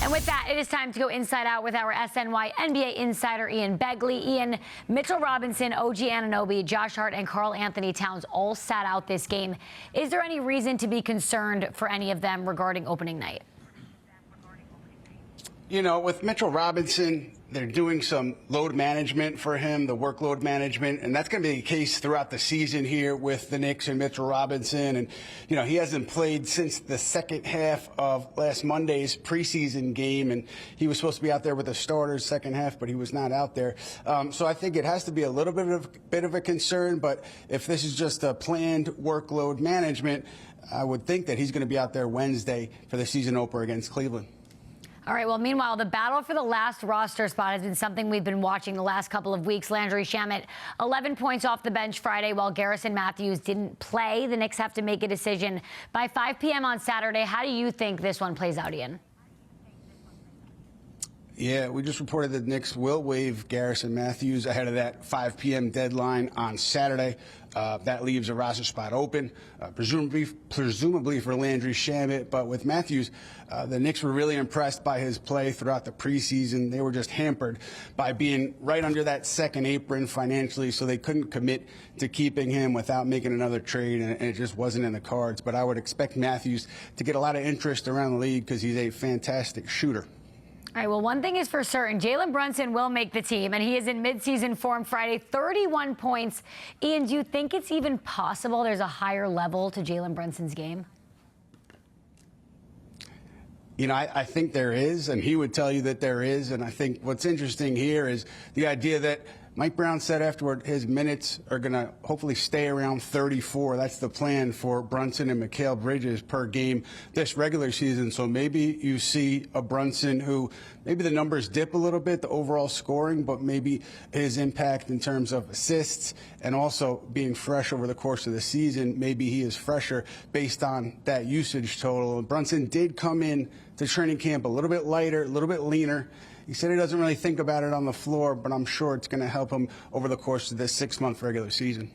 And with that, it is time to go inside out with our SNY NBA insider, Ian Begley. Ian, Mitchell Robinson, OG Anunoby, Josh Hart, and Karl Anthony Towns all sat out this game. Is there any reason to be concerned for any of them regarding opening night? You know, with Mitchell Robinson, they're doing some load management for him, the workload management, and that's going to be the case throughout the season here with the Knicks and Mitchell Robinson. And, you know, he hasn't played since the second half of last Monday's preseason game, and he was supposed to be out there with the starters second half, but he was not out there. So I think it has to be a little bit of a concern, but if this is just a planned workload management, I would think that he's going to be out there Wednesday for the season opener against Cleveland. All right, well, meanwhile, the battle for the last roster spot has been something we've been watching the last couple of weeks. Landry Shamet, 11 points off the bench Friday while Garrison Matthews didn't play. The Knicks have to make a decision by 5 p.m. on Saturday. How do you think this one plays out, Ian? Yeah, we just reported that the Knicks will waive Garrison Matthews ahead of that 5 p.m. deadline on Saturday. That leaves a roster spot open, presumably for Landry Shamet. But with Matthews, the Knicks were really impressed by his play throughout the preseason. They were just hampered by being right under that second apron financially, so they couldn't commit to keeping him without making another trade, and it just wasn't in the cards. But I would expect Matthews to get a lot of interest around the league because he's a fantastic shooter. All right, well, one thing is for certain. Jalen Brunson will make the team, and he is in midseason form Friday, 31 points. Ian, do you think it's even possible there's a higher level to Jalen Brunson's game? You know, I think there is, and he would tell you that there is. And I think what's interesting here is the idea that Mike Brown said afterward his minutes are going to hopefully stay around 34. That's the plan for Brunson and Mikal Bridges per game this regular season. So maybe you see a Brunson who maybe the numbers dip a little bit, the overall scoring, but maybe his impact in terms of assists and also being fresh over the course of the season, maybe he is fresher based on that usage total. And Brunson did come in to training camp a little bit lighter, a little bit leaner. He said he doesn't really think about it on the floor, but I'm sure it's going to help him over the course of this 6-month regular season.